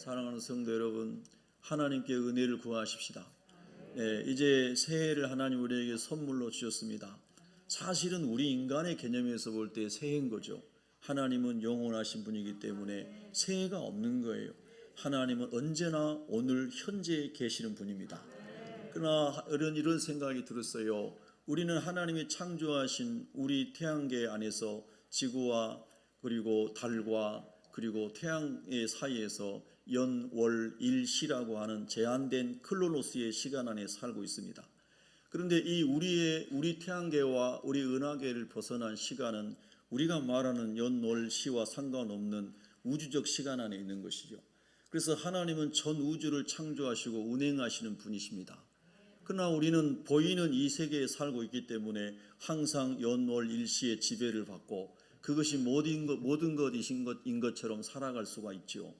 사랑하는 성도 여러분, 하나님께 은혜를 구하십시다. 이제 새해를 하나님 우리에게 선물로 주셨습니다. 사실은 우리 인간의 개념에서 볼 때 새해인 거죠. 하나님은 영원하신 분이기 때문에 새해가 없는 거예요. 하나님은 언제나 오늘 현재에 계시는 분입니다. 그러나 이런 생각이 들었어요. 우리는 하나님이 창조하신 우리 태양계 안에서 지구와 그리고 달과 그리고 태양의 사이에서 연, 월, 일, 시라고 하는 제한된 클로노스의 시간 안에 살고 있습니다. 그런데 우리 태양계와 우리 은하계를 벗어난 시간은 우리가 말하는 연, 월, 시와 상관없는 우주적 시간 안에 있는 것이죠. 그래서 하나님은 전 우주를 창조하시고 운행하시는 분이십니다. 그러나 우리는 보이는 이 세계에 살고 있기 때문에 항상 연, 월, 일시의 지배를 받고 그것이 모든 것인 것처럼 살아갈 수가 있죠.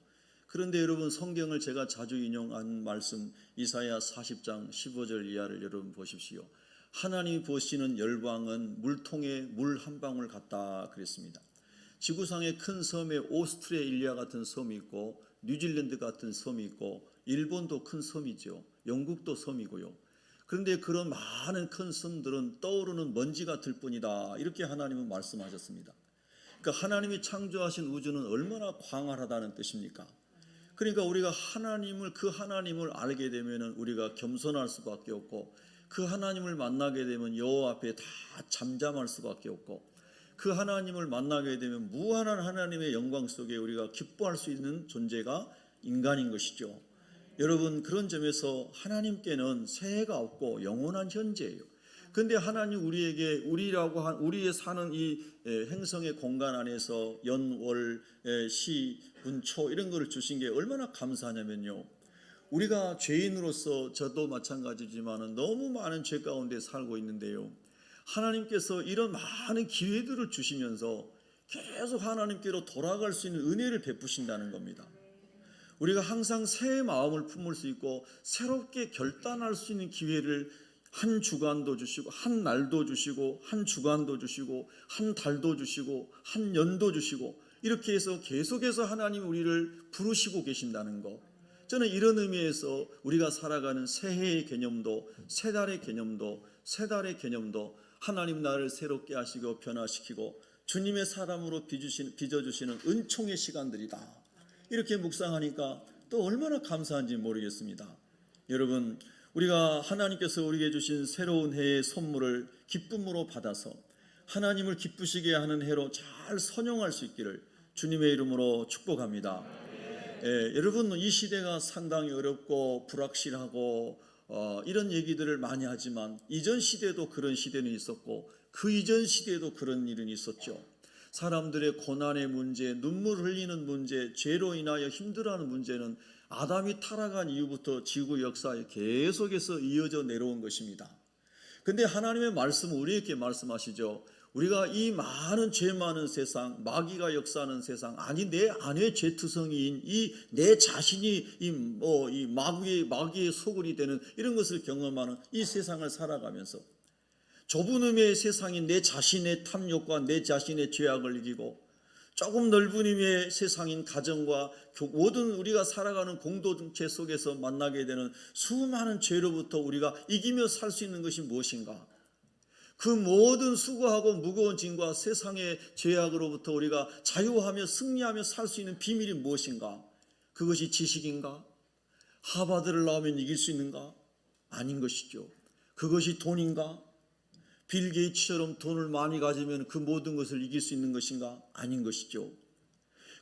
그런데 여러분, 성경을 제가 자주 인용한 말씀 이사야 40장 15절 이하를 여러분 보십시오. 하나님이 보시는 열방은 물통에 물 한 방울 같다 그랬습니다. 지구상의 큰 섬에 오스트레일리아 같은 섬이 있고 뉴질랜드 같은 섬이 있고 일본도 큰 섬이죠. 영국도 섬이고요. 그런데 그런 많은 큰 섬들은 떠오르는 먼지 같을 뿐이다, 이렇게 하나님은 말씀하셨습니다. 그러니까 하나님이 창조하신 우주는 얼마나 광활하다는 뜻입니까? 그러니까 우리가 그 하나님을 알게 되면 우리가 겸손할 수밖에 없고, 그 하나님을 만나게 되면 여호와 앞에 다 잠잠할 수밖에 없고, 그 하나님을 만나게 되면 무한한 하나님의 영광 속에 우리가 기뻐할 수 있는 존재가 인간인 것이죠. 여러분, 그런 점에서 하나님께는 새해가 없고 영원한 현재예요. 그런데 하나님 우리의 사는 이 행성의 공간 안에서 연, 월, 시, 분, 초 이런 거를 주신 게 얼마나 감사하냐면요, 우리가 죄인으로서 저도 마찬가지지만 너무 많은 죄 가운데 살고 있는데요, 하나님께서 이런 많은 기회들을 주시면서 계속 하나님께로 돌아갈 수 있는 은혜를 베푸신다는 겁니다. 우리가 항상 새 마음을 품을 수 있고 새롭게 결단할 수 있는 기회를 한 주간도 주시고 한 날도 주시고 한 주간도 주시고 한 달도 주시고 한 년도 주시고, 이렇게 해서 계속해서 하나님 우리를 부르시고 계신다는 것, 저는 이런 의미에서 우리가 살아가는 새해의 개념도 새 달의 개념도 하나님 나를 새롭게 하시고 변화시키고 주님의 사람으로 빚어주시는 은총의 시간들이다, 이렇게 묵상하니까 또 얼마나 감사한지 모르겠습니다. 여러분, 우리가 하나님께서 우리에게 주신 새로운 해의 선물을 기쁨으로 받아서 하나님을 기쁘시게 하는 해로 잘 선용할 수 있기를 주님의 이름으로 축복합니다. 여러분, 이 시대가 상당히 어렵고 불확실하고 이런 얘기들을 많이 하지만 이전 시대도 그런 시대는 있었고 그 이전 시대에도 그런 일은 있었죠. 사람들의 고난의 문제, 눈물 흘리는 문제, 죄로 인하여 힘들어하는 문제는 아담이 타락한 이후부터 지구 역사에 계속해서 이어져 내려온 것입니다. 그런데 하나님의 말씀은 우리에게 말씀하시죠. 우리가 이 많은 죄 많은 세상, 마귀가 역사하는 세상, 아니 내 안에 죄투성이인 내 자신이 이 마귀의 소굴이 되는 이런 것을 경험하는 이 세상을 살아가면서 좁은 의미의 세상인 내 자신의 탐욕과 내 자신의 죄악을 이기고, 조금 넓은 의미의 세상인 가정과 모든 우리가 살아가는 공동체 속에서 만나게 되는 수많은 죄로부터 우리가 이기며 살 수 있는 것이 무엇인가? 그 모든 수고하고 무거운 짐과 세상의 죄악으로부터 우리가 자유하며 승리하며 살 수 있는 비밀이 무엇인가? 그것이 지식인가? 하버드를 나오면 이길 수 있는가? 아닌 것이죠. 그것이 돈인가? 빌 게이츠처럼 돈을 많이 가지면 그 모든 것을 이길 수 있는 것인가? 아닌 것이죠.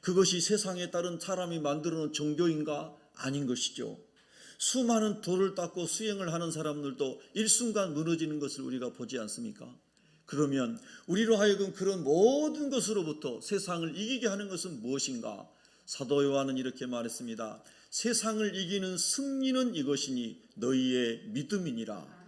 그것이 세상에 따른 사람이 만들어 놓은 종교인가? 아닌 것이죠. 수많은 돌을 닦고 수행을 하는 사람들도 일순간 무너지는 것을 우리가 보지 않습니까? 그러면 우리로 하여금 그런 모든 것으로부터 세상을 이기게 하는 것은 무엇인가? 사도 요한은 이렇게 말했습니다. 세상을 이기는 승리는 이것이니 너희의 믿음이니라.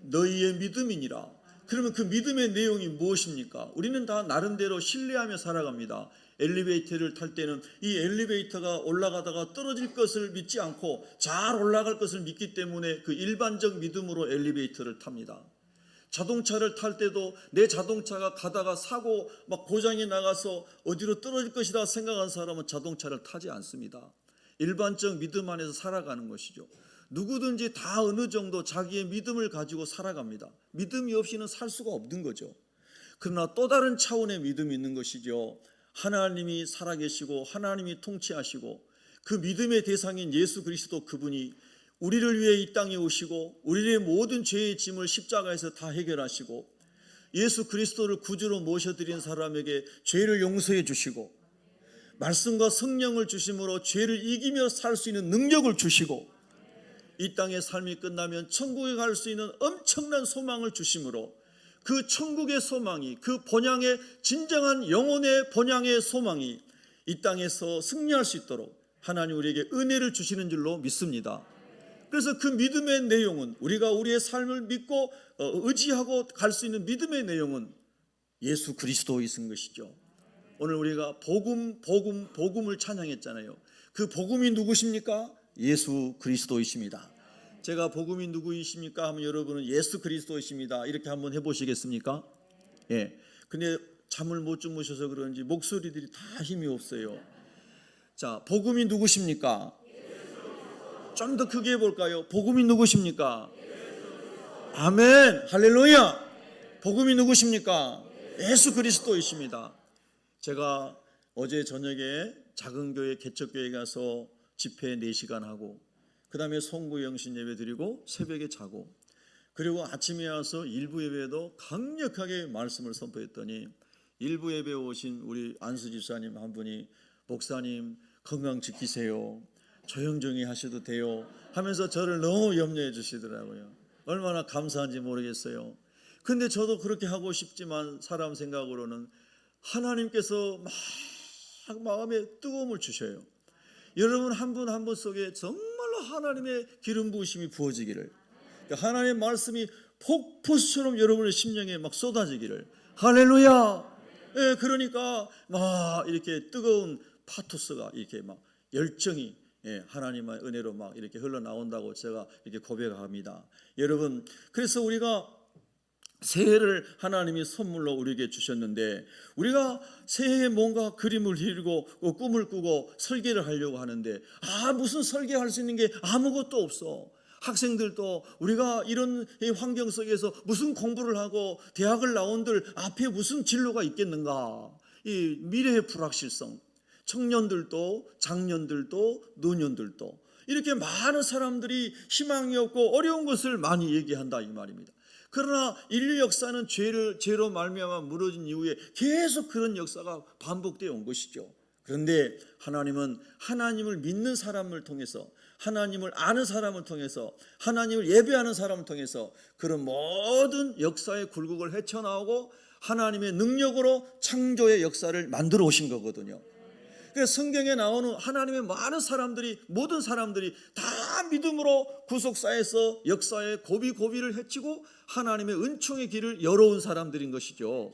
너희의 믿음이니라. 그러면 그 믿음의 내용이 무엇입니까? 우리는 다 나름대로 신뢰하며 살아갑니다. 엘리베이터를 탈 때는 이 엘리베이터가 올라가다가 떨어질 것을 믿지 않고 잘 올라갈 것을 믿기 때문에 그 일반적 믿음으로 엘리베이터를 탑니다. 자동차를 탈 때도 내 자동차가 가다가 사고 막 고장이 나가서 어디로 떨어질 것이다 생각한 사람은 자동차를 타지 않습니다. 일반적 믿음 안에서 살아가는 것이죠. 누구든지 다 어느 정도 자기의 믿음을 가지고 살아갑니다. 믿음이 없이는 살 수가 없는 거죠. 그러나 또 다른 차원의 믿음이 있는 것이죠. 하나님이 살아계시고 하나님이 통치하시고 그 믿음의 대상인 예수 그리스도 그분이 우리를 위해 이 땅에 오시고 우리의 모든 죄의 짐을 십자가에서 다 해결하시고 예수 그리스도를 구주로 모셔드린 사람에게 죄를 용서해 주시고 말씀과 성령을 주심으로 죄를 이기며 살 수 있는 능력을 주시고 이 땅의 삶이 끝나면 천국에 갈 수 있는 엄청난 소망을 주심으로 그 천국의 소망이, 그 번향의 진정한 영혼의 번향의 소망이 이 땅에서 승리할 수 있도록 하나님 우리에게 은혜를 주시는 줄로 믿습니다. 그래서 그 믿음의 내용은 우리가 우리의 삶을 믿고 의지하고 갈 수 있는 믿음의 내용은 예수 그리스도이신 것이죠. 오늘 우리가 복음을 찬양했잖아요. 그 복음이 누구십니까? 예수 그리스도이십니다. 제가 복음이 누구이십니까? 하면 여러분은 예수 그리스도이십니다. 이렇게 한번 해보시겠습니까? 예. 근데 잠을 못 주무셔서 그런지 목소리들이 다 힘이 없어요. 자, 복음이 누구십니까? 좀 더 크게 해볼까요? 복음이 누구십니까? 아멘, 할렐루야. 복음이 누구십니까? 예수 그리스도이십니다. 제가 어제 저녁에 작은 교회 개척교회 가서 집회 4시간 하고 그 다음에 송구 영신 예배 드리고 새벽에 자고 그리고 아침에 와서 일부 예배도 강력하게 말씀을 선포했더니 일부 예배에 오신 우리 안수 집사님 한 분이 목사님 건강 지키세요. 조용조용히 하셔도 돼요 하면서 저를 너무 염려해 주시더라고요. 얼마나 감사한지 모르겠어요. 근데 저도 그렇게 하고 싶지만 사람 생각으로는 하나님께서 막 마음에 뜨거움을 주셔요. 여러분 한 분 한 분 속에 정말로 하나님의 기름 부으심이 부어지기를, 하나님의 말씀이 폭포수처럼 여러분의 심령에 막 쏟아지기를. 할렐루야. 예, 그러니까 막 이렇게 뜨거운 파토스가 이렇게 막 열정이 하나님의 은혜로 막 이렇게 흘러나온다고 제가 이렇게 고백합니다. 여러분, 그래서 우리가 새해를 하나님이 선물로 우리에게 주셨는데 우리가 새해에 뭔가 그림을 그리고 꿈을 꾸고 설계를 하려고 하는데 무슨 설계할 수 있는 게 아무것도 없어. 학생들도 우리가 이런 환경 속에서 무슨 공부를 하고 대학을 나온들 앞에 무슨 진로가 있겠는가. 이 미래의 불확실성, 청년들도 장년들도 노년들도 이렇게 많은 사람들이 희망이 없고 어려운 것을 많이 얘기한다 이 말입니다. 그러나 인류 역사는 죄로 말미암아 무너진 이후에 계속 그런 역사가 반복되어 온 것이죠. 그런데 하나님은 하나님을 믿는 사람을 통해서, 하나님을 아는 사람을 통해서, 하나님을 예배하는 사람을 통해서 그런 모든 역사의 굴곡을 헤쳐나오고 하나님의 능력으로 창조의 역사를 만들어 오신 거거든요. 그래서 성경에 나오는 하나님의 많은 사람들이, 모든 사람들이 다 믿음으로 구속사에서 역사의 고비를 헤치고 하나님의 은총의 길을 열어온 사람들인 것이죠.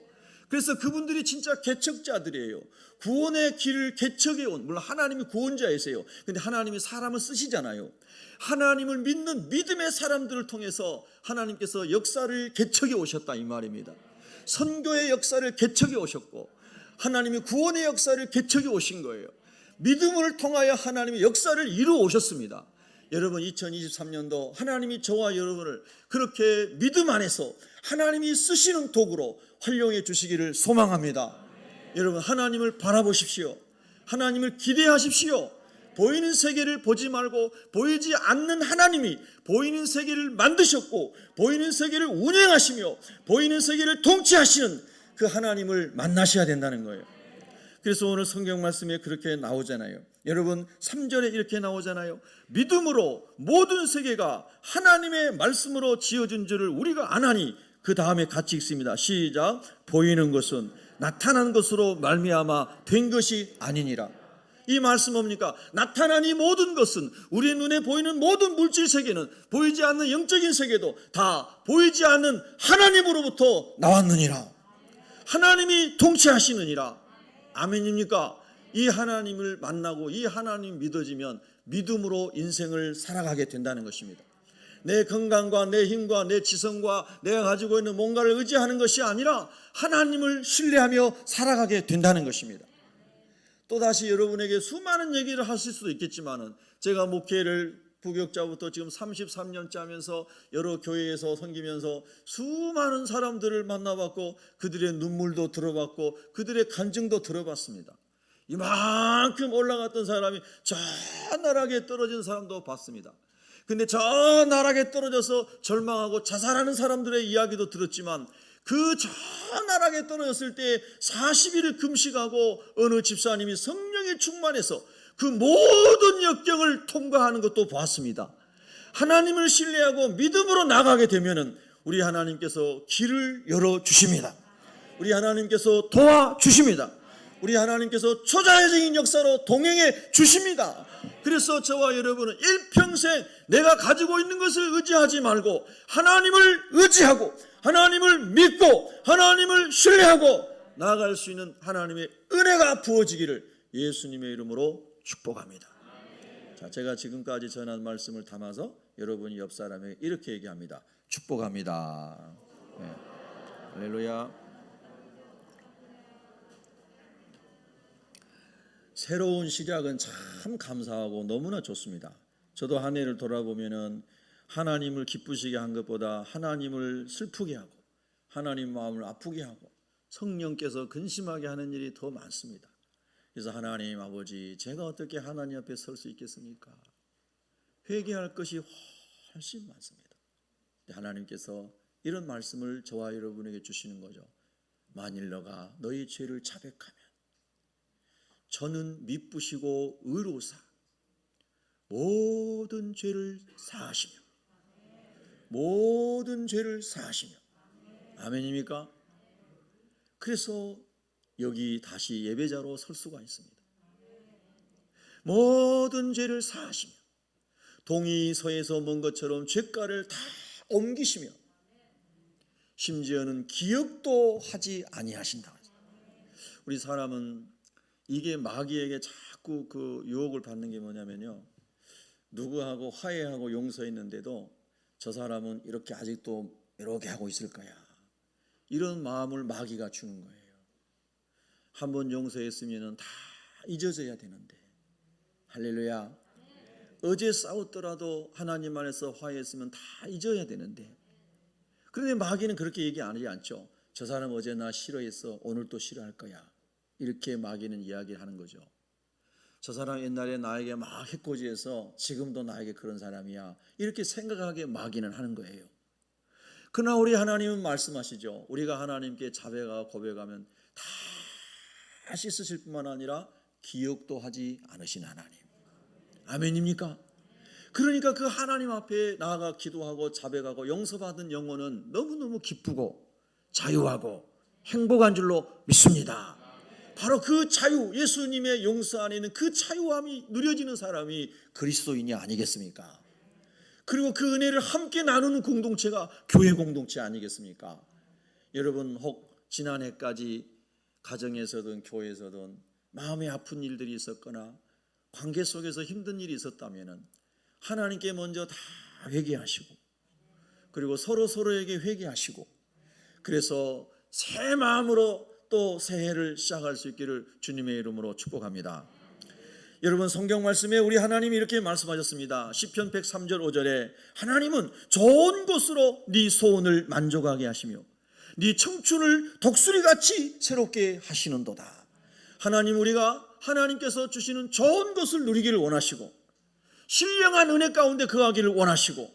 그래서 그분들이 진짜 개척자들이에요. 구원의 길을 개척해 온, 물론 하나님이 구원자이세요. 근데 하나님이 사람을 쓰시잖아요. 하나님을 믿는 믿음의 사람들을 통해서 하나님께서 역사를 개척해 오셨다 이 말입니다. 선교의 역사를 개척해 오셨고 하나님이 구원의 역사를 개척해 오신 거예요. 믿음을 통하여 하나님의 역사를 이루어 오셨습니다. 여러분 2023년도 하나님이 저와 여러분을 그렇게 믿음 안에서 하나님이 쓰시는 도구로 활용해 주시기를 소망합니다. 여러분 하나님을 바라보십시오. 하나님을 기대하십시오. 보이는 세계를 보지 말고 보이지 않는 하나님이 보이는 세계를 만드셨고 보이는 세계를 운행하시며 보이는 세계를 통치하시는 그 하나님을 만나셔야 된다는 거예요. 그래서 오늘 성경 말씀에 그렇게 나오잖아요. 여러분 3절에 이렇게 나오잖아요. 믿음으로 모든 세계가 하나님의 말씀으로 지어진 줄을 우리가 아나니, 그 다음에 같이 읽습니다. 시작. 보이는 것은 나타난 것으로 말미암아 된 것이 아니니라. 이 말씀 뭡니까? 나타난 이 모든 것은, 우리의 눈에 보이는 모든 물질 세계는, 보이지 않는 영적인 세계도 다 보이지 않는 하나님으로부터 나왔느니라. 하나님이 통치하시느니라. 아멘입니까? 이 하나님을 만나고 이 하나님 믿어지면 믿음으로 인생을 살아가게 된다는 것입니다. 내 건강과 내 힘과 내 지성과 내가 가지고 있는 뭔가를 의지하는 것이 아니라 하나님을 신뢰하며 살아가게 된다는 것입니다. 또다시 여러분에게 수많은 얘기를 하실 수도 있겠지만은, 제가 목회를 부교육자부터 지금 33년째 하면서 여러 교회에서 섬기면서 수많은 사람들을 만나봤고, 그들의 눈물도 들어봤고, 그들의 간증도 들어봤습니다. 이만큼 올라갔던 사람이 저 나락에 떨어진 사람도 봤습니다. 근데 저 나락에 떨어져서 절망하고 자살하는 사람들의 이야기도 들었지만, 그 저 나락에 떨어졌을 때 40일을 금식하고 어느 집사님이 성령에 충만해서 그 모든 역경을 통과하는 것도 봤습니다. 하나님을 신뢰하고 믿음으로 나가게 되면은 우리 하나님께서 길을 열어주십니다. 우리 하나님께서 도와주십니다. 우리 하나님께서 초자연적인 역사로 동행해 주십니다. 그래서 저와 여러분은 일평생 내가 가지고 있는 것을 의지하지 말고 하나님을 의지하고 하나님을 믿고 하나님을 신뢰하고 나아갈 수 있는 하나님의 은혜가 부어지기를 예수님의 이름으로 축복합니다. 자, 제가 지금까지 전한 말씀을 담아서 여러분이 옆 사람에게 이렇게 얘기합니다. 축복합니다. 네. 할렐루야. 새로운 시작은 참 감사하고 너무나 좋습니다. 저도 한 해를 돌아보면은 하나님을 기쁘시게 한 것보다 하나님을 슬프게 하고 하나님 마음을 아프게 하고 성령께서 근심하게 하는 일이 더 많습니다. 그래서 하나님 아버지, 제가 어떻게 하나님 앞에 설 수 있겠습니까? 회개할 것이 훨씬 많습니다. 하나님께서 이런 말씀을 저와 여러분에게 주시는 거죠. 만일 너가 너희 죄를 자백하면 저는 미쁘시고 의로우사 모든 죄를 사하시며 모든 죄를 사하시며. 아멘입니까? 그래서 여기 다시 예배자로 설 수가 있습니다. 모든 죄를 사하시며 동이 서에서 먼 것처럼 죄가를 다 옮기시며 심지어는 기억도 하지 아니하신다. 우리 사람은 이게 마귀에게 자꾸 그 유혹을 받는 게 뭐냐면요, 누구하고 화해하고 용서했는데도 저 사람은 이렇게 아직도 이렇게 하고 있을 거야, 이런 마음을 마귀가 주는 거예요. 한번 용서했으면 다 잊어져야 되는데. 할렐루야. 어제 싸웠더라도 하나님 안에서 화해했으면 다 잊어야 되는데, 그런데 마귀는 그렇게 얘기하지 않죠. 저 사람 어제 나 싫어했어, 오늘 또 싫어할 거야, 이렇게 마귀는 이야기를 하는 거죠. 저 사람 옛날에 나에게 막 해코지해서 지금도 나에게 그런 사람이야, 이렇게 생각하게 마귀는 하는 거예요. 그러나 우리 하나님은 말씀하시죠. 우리가 하나님께 자백하고 고백하면 다 씻으실 뿐만 아니라 기억도 하지 않으신 하나님. 아멘입니까? 그러니까 그 하나님 앞에 나아가 기도하고 자백하고 용서받은 영혼은 너무너무 기쁘고 자유하고 행복한 줄로 믿습니다. 바로 그 자유, 예수님의 용서 안에 있는 그 자유함이 누려지는 사람이 그리스도인이 아니겠습니까? 그리고 그 은혜를 함께 나누는 공동체가 교회 공동체 아니겠습니까? 여러분, 혹 지난해까지 가정에서든 교회에서든 마음이 아픈 일들이 있었거나 관계 속에서 힘든 일이 있었다면 하나님께 먼저 다 회개하시고, 그리고 서로에게 회개하시고, 그래서 새 마음으로 또 새해를 시작할 수 있기를 주님의 이름으로 축복합니다. 여러분, 성경 말씀에 우리 하나님이 이렇게 말씀하셨습니다. 시편 103절 5절에 하나님은 좋은 것으로 네 소원을 만족하게 하시며 네 청춘을 독수리같이 새롭게 하시는도다. 하나님, 우리가 하나님께서 주시는 좋은 것을 누리기를 원하시고 신령한 은혜 가운데 거하기를 원하시고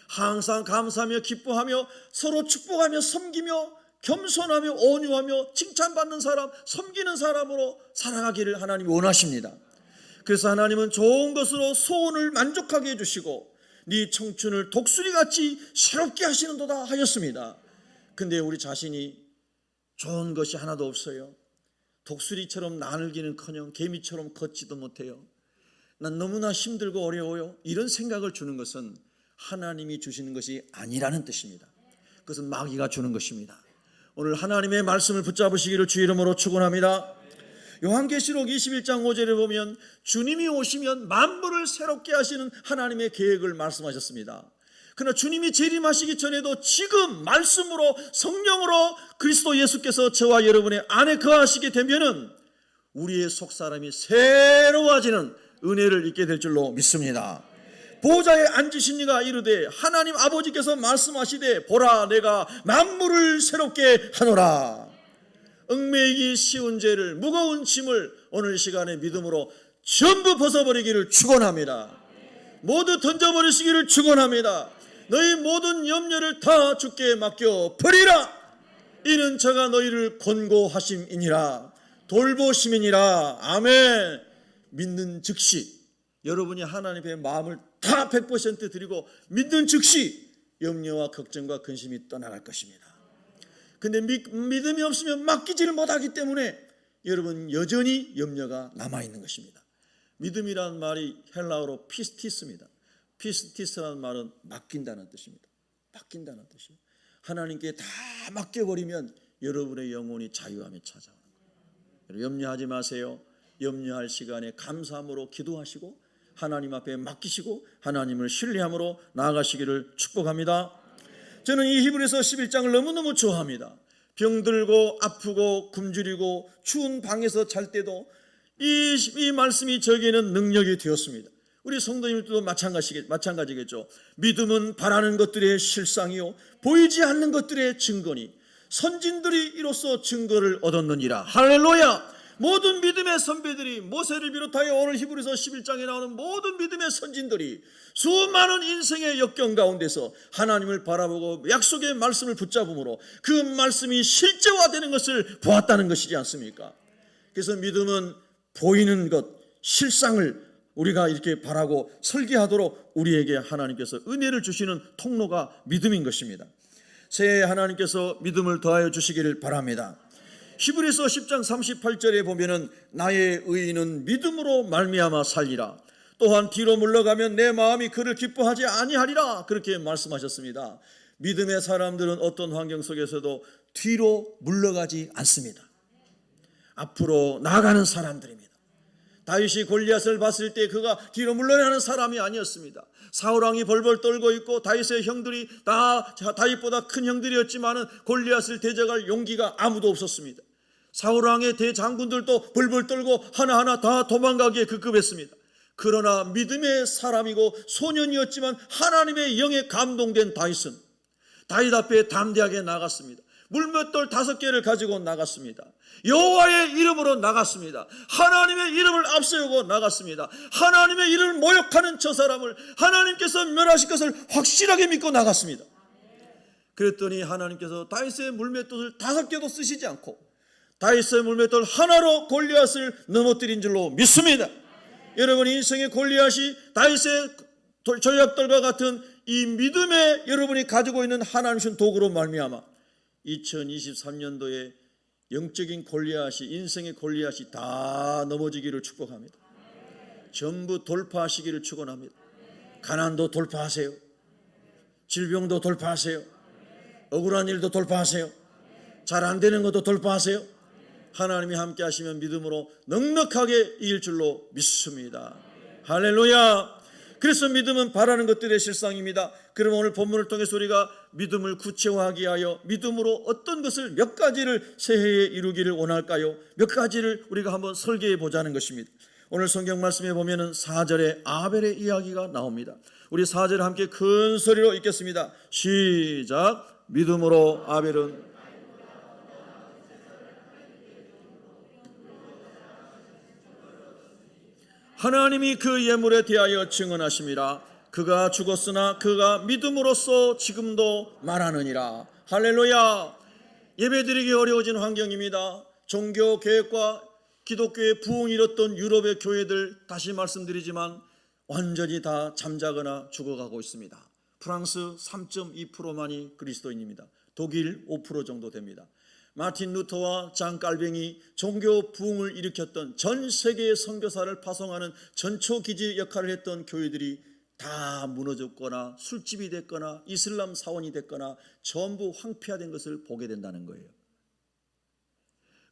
항상 감사하며 기뻐하며 서로 축복하며 섬기며 겸손하며 온유하며 칭찬받는 사람, 섬기는 사람으로 살아가기를 하나님이 원하십니다. 그래서 하나님은 좋은 것으로 소원을 만족하게 해주시고 네 청춘을 독수리같이 새롭게 하시는도다 하였습니다. 근데 우리 자신이 좋은 것이 하나도 없어요. 독수리처럼 나늘기는커녕 개미처럼 걷지도 못해요. 난 너무나 힘들고 어려워요. 이런 생각을 주는 것은 하나님이 주시는 것이 아니라는 뜻입니다. 그것은 마귀가 주는 것입니다. 오늘 하나님의 말씀을 붙잡으시기를 주 이름으로 축원합니다. 요한계시록 21장 5절에 보면 주님이 오시면 만물을 새롭게 하시는 하나님의 계획을 말씀하셨습니다. 그러나 주님이 재림하시기 전에도 지금 말씀으로 성령으로 그리스도 예수께서 저와 여러분의 안에 거하시게 되면은 우리의 속사람이 새로워지는 은혜를 입게 될 줄로 믿습니다. 보좌에 앉으신 이가 이르되 하나님 아버지께서 말씀하시되 보라 내가 만물을 새롭게 하노라. 얽매이기 쉬운 죄를 무거운 짐을 오늘 시간에 믿음으로 전부 벗어버리기를 축원합니다. 모두 던져버리시기를 축원합니다. 너희 모든 염려를 다 주께 맡겨 버리라. 이는 저가 너희를 권고하심이니라. 돌보심이니라. 아멘. 믿는 즉시 여러분이 하나님의 마음을 다 100% 드리고 믿는 즉시 염려와 걱정과 근심이 떠나갈 것입니다. 근데 믿음이 없으면 맡기지를 못하기 때문에 여러분 여전히 염려가 남아있는 것입니다. 믿음이라는 말이 헬라어로 피스티스입니다. 피스티스라는 말은 맡긴다는 뜻입니다. 맡긴다는 뜻이에요. 하나님께 다 맡겨버리면 여러분의 영혼이 자유함에 찾아오는 거예요. 염려하지 마세요. 염려할 시간에 감사함으로 기도하시고 하나님 앞에 맡기시고 하나님을 신뢰함으로 나아가시기를 축복합니다. 저는 이 히브리서 11장을 너무너무 좋아합니다. 병들고 아프고 굶주리고 추운 방에서 잘 때도 이 말씀이 저에게는 능력이 되었습니다. 우리 성도님들도 마찬가지겠죠. 믿음은 바라는 것들의 실상이요 보이지 않는 것들의 증거니 선진들이 이로써 증거를 얻었느니라. 할렐루야. 모든 믿음의 선배들이 모세를 비롯하여 오늘 히브리서 11장에 나오는 모든 믿음의 선진들이 수많은 인생의 역경 가운데서 하나님을 바라보고 약속의 말씀을 붙잡음으로 그 말씀이 실제화되는 것을 보았다는 것이지 않습니까? 그래서 믿음은 보이는 것, 실상을 우리가 이렇게 바라고 설계하도록 우리에게 하나님께서 은혜를 주시는 통로가 믿음인 것입니다. 새해 하나님께서 믿음을 더하여 주시기를 바랍니다. 히브리서 10장 38절에 보면은 나의 의인은 믿음으로 말미암아 살리라. 또한 뒤로 물러가면 내 마음이 그를 기뻐하지 아니하리라. 그렇게 말씀하셨습니다. 믿음의 사람들은 어떤 환경 속에서도 뒤로 물러가지 않습니다. 앞으로 나아가는 사람들입니다. 다윗이 골리앗을 봤을 때 그가 뒤로 물러나는 사람이 아니었습니다. 사울왕이 벌벌 떨고 있고 다윗의 형들이 다 다윗보다 큰 형들이었지만은 골리앗을 대적할 용기가 아무도 없었습니다. 사울왕의 대장군들도 벌벌 떨고 하나하나 다 도망가기에 급급했습니다. 그러나 믿음의 사람이고 소년이었지만 하나님의 영에 감동된 다윗은 다윗 앞에 담대하게 나갔습니다. 물맷돌 5개를 가지고 나갔습니다. 여호와의 이름으로 나갔습니다. 하나님의 이름을 앞세우고 나갔습니다. 하나님의 이름을 모욕하는 저 사람을 하나님께서 멸하실 것을 확실하게 믿고 나갔습니다. 그랬더니 하나님께서 다윗의 물맷돌을 5개도 쓰시지 않고 다윗의 물맷돌 하나로 골리앗을 넘어뜨린 줄로 믿습니다. 여러분 인생의 골리앗이 다윗의 전략돌과 같은 이 믿음에 여러분이 가지고 있는 하나님 주신 도구로 말미암아 2023년도에 영적인 골리앗이 인생의 골리앗이 다 넘어지기를 축복합니다. 전부 돌파하시기를 축원합니다. 가난도 돌파하세요. 질병도 돌파하세요. 억울한 일도 돌파하세요. 잘 안 되는 것도 돌파하세요. 하나님이 함께 하시면 믿음으로 넉넉하게 이길 줄로 믿습니다. 할렐루야. 그래서 믿음은 바라는 것들의 실상입니다. 그럼 오늘 본문을 통해서 우리가 믿음을 구체화하기 위하여 믿음으로 어떤 것을 몇 가지를 새해에 이루기를 원할까요? 몇 가지를 우리가 한번 설계해 보자는 것입니다. 오늘 성경 말씀에 보면은 4절에 아벨의 이야기가 나옵니다. 우리 4절 함께 큰 소리로 읽겠습니다. 시작. 믿음으로 아벨은 하나님이 그 예물에 대하여 증언하심이라. 그가 죽었으나 그가 믿음으로써 지금도 말하느니라. 할렐루야. 예배드리기 어려워진 환경입니다. 종교 개혁과 기독교의 부흥이 이뤘던 유럽의 교회들 다시 말씀드리지만 완전히 다 잠자거나 죽어가고 있습니다. 프랑스 3.2%만이 그리스도인입니다. 독일 5% 정도 됩니다. 마틴 루터와 장 깔뱅이 종교 부흥을 일으켰던 전 세계의 선교사를 파송하는 전초기지 역할을 했던 교회들이 다 무너졌거나 술집이 됐거나 이슬람 사원이 됐거나 전부 황폐화된 것을 보게 된다는 거예요.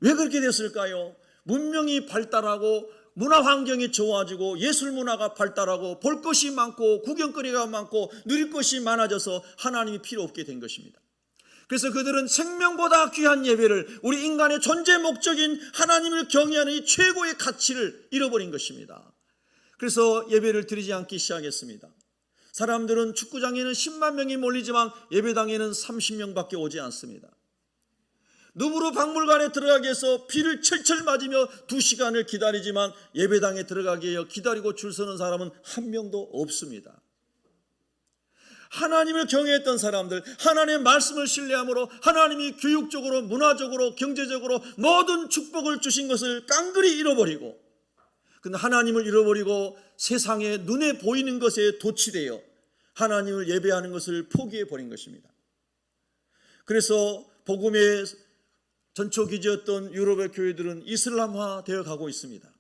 왜 그렇게 됐을까요? 문명이 발달하고 문화 환경이 좋아지고 예술 문화가 발달하고 볼 것이 많고 구경거리가 많고 누릴 것이 많아져서 하나님이 필요 없게 된 것입니다. 그래서 그들은 생명보다 귀한 예배를, 우리 인간의 존재 목적인 하나님을 경외하는 이 최고의 가치를 잃어버린 것입니다. 그래서 예배를 드리지 않기 시작했습니다. 사람들은 축구장에는 10만 명이 몰리지만 예배당에는 30명밖에 오지 않습니다. 누브르 박물관에 들어가기 위해서 비를 철철 맞으며 2시간을 기다리지만 예배당에 들어가기 위해 기다리고 줄 서는 사람은 한 명도 없습니다. 하나님을 경외했던 사람들, 하나님의 말씀을 신뢰함으로 하나님이 교육적으로, 문화적으로, 경제적으로 모든 축복을 주신 것을 깡그리 잃어버리고, 근데 하나님을 잃어버리고 세상에 눈에 보이는 것에 도취되어 하나님을 예배하는 것을 포기해버린 것입니다. 그래서 복음의 전초기지였던 유럽의 교회들은 이슬람화 되어 가고 있습니다.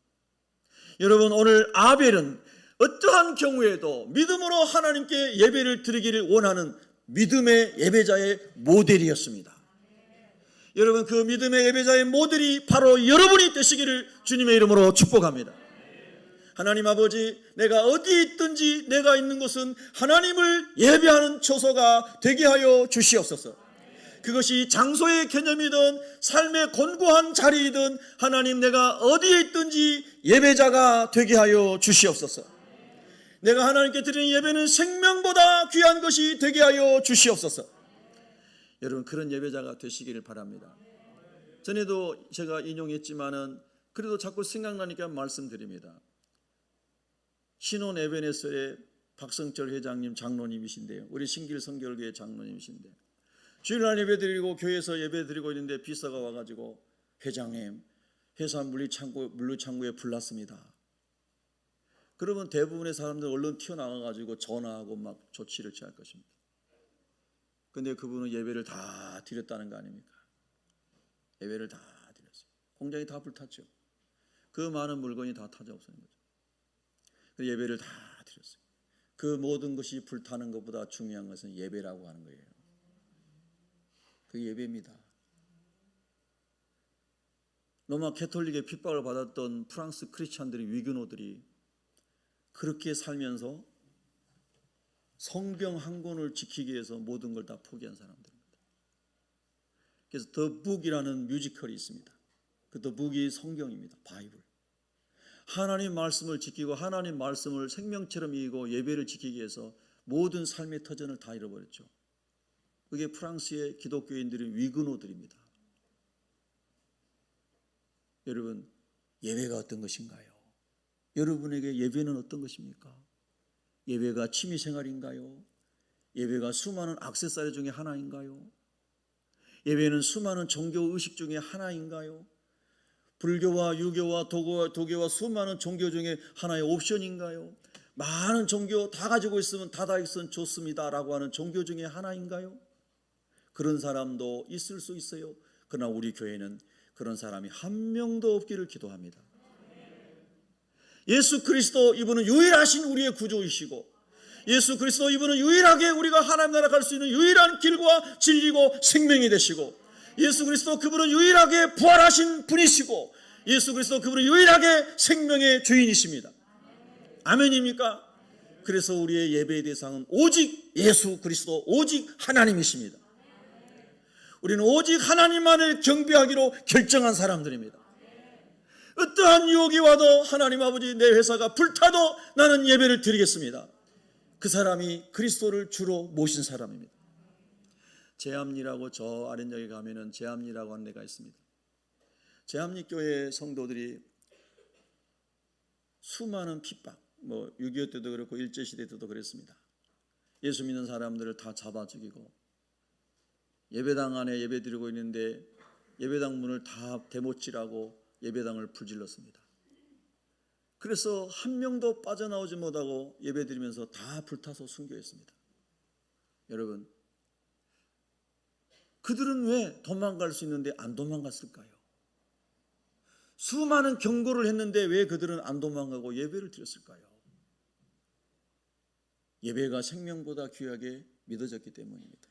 여러분, 오늘 아벨은 어떠한 경우에도 믿음으로 하나님께 예배를 드리기를 원하는 믿음의 예배자의 모델이었습니다. 여러분, 그 믿음의 예배자의 모델이 바로 여러분이 되시기를 주님의 이름으로 축복합니다. 하나님 아버지, 내가 어디에 있든지 내가 있는 곳은 하나님을 예배하는 처소가 되게 하여 주시옵소서. 그것이 장소의 개념이든 삶의 곤고한 자리이든 하나님, 내가 어디에 있든지 예배자가 되게 하여 주시옵소서. 내가 하나님께 드리는 예배는 생명보다 귀한 것이 되게 하여 주시옵소서. 여러분, 그런 예배자가 되시기를 바랍니다. 전에도 제가 인용했지만은 그래도 자꾸 생각나니까 말씀드립니다. 신혼 에베네셀의 박성철 회장님 장로님이신데요, 우리 신길 성결교회 장로님이신데, 주일날 예배드리고 교회에서 예배드리고 있는데 비서가 와가지고 회장님, 회사 물류창고에 불났습니다. 그러면 대부분의 사람들은 얼른 튀어나와가지고 전화하고 막 조치를 취할 것입니다. 근데 그분은 예배를 다 드렸다는 거 아닙니까? 예배를 다 드렸어요. 공장이 다 불탔죠. 그 많은 물건이 다 타져 없어진 거죠. 그 예배를 다 드렸어요. 그 모든 것이 불타는 것보다 중요한 것은 예배라고 하는 거예요. 그 예배입니다. 로마 캐톨릭의 핍박을 받았던 프랑스 크리스찬들이, 위그노들이 그렇게 살면서 성경 한 권을 지키기 위해서 모든 걸 다 포기한 사람들입니다. 그래서 더 북이라는 뮤지컬이 있습니다. 그 더 북이 성경입니다. 바이블. 하나님 말씀을 지키고 하나님 말씀을 생명처럼 이기고 예배를 지키기 위해서 모든 삶의 터전을 다 잃어버렸죠. 그게 프랑스의 기독교인들인 위그노들입니다. 여러분, 예배가 어떤 것인가요? 여러분에게 예배는 어떤 것입니까? 예배가 취미생활인가요? 예배가 수많은 액세서리 중에 하나인가요? 예배는 수많은 종교 의식 중에 하나인가요? 불교와 유교와 도교와 수많은 종교 중에 하나의 옵션인가요? 많은 종교 다 가지고 있으면 다 있으면 좋습니다라고 하는 종교 중에 하나인가요? 그런 사람도 있을 수 있어요. 그러나 우리 교회는 그런 사람이 한 명도 없기를 기도합니다. 예수 그리스도, 이분은 유일하신 우리의 구주이시고, 예수 그리스도, 이분은 유일하게 우리가 하나님 나라 갈 수 있는 유일한 길과 진리고 생명이 되시고, 예수 그리스도, 그분은 유일하게 부활하신 분이시고, 예수 그리스도, 그분은 유일하게 생명의 주인이십니다. 아멘입니까? 그래서 우리의 예배의 대상은 오직 예수 그리스도, 오직 하나님이십니다. 우리는 오직 하나님만을 경배하기로 결정한 사람들입니다. 어떠한 유혹이 와도 하나님 아버지, 내 회사가 불타도 나는 예배를 드리겠습니다. 그 사람이 그리스도를 주로 모신 사람입니다. 제암리라고, 저 아랫역에 가면은 제암리라고 하는 데가 있습니다. 제암리 교회 성도들이 수많은 핍박, 6.25 때도 그렇고 일제시대 때도 그랬습니다. 예수 믿는 사람들을 다 잡아 죽이고, 예배당 안에 예배 드리고 있는데 예배당 문을 다 대못질하고 예배당을 불질렀습니다. 그래서 한 명도 빠져나오지 못하고 예배 드리면서 다 불타서 순교했습니다. 여러분, 그들은 왜 도망갈 수 있는데 안 도망갔을까요? 수많은 경고를 했는데 왜 그들은 안 도망가고 예배를 드렸을까요? 예배가 생명보다 귀하게 믿어졌기 때문입니다.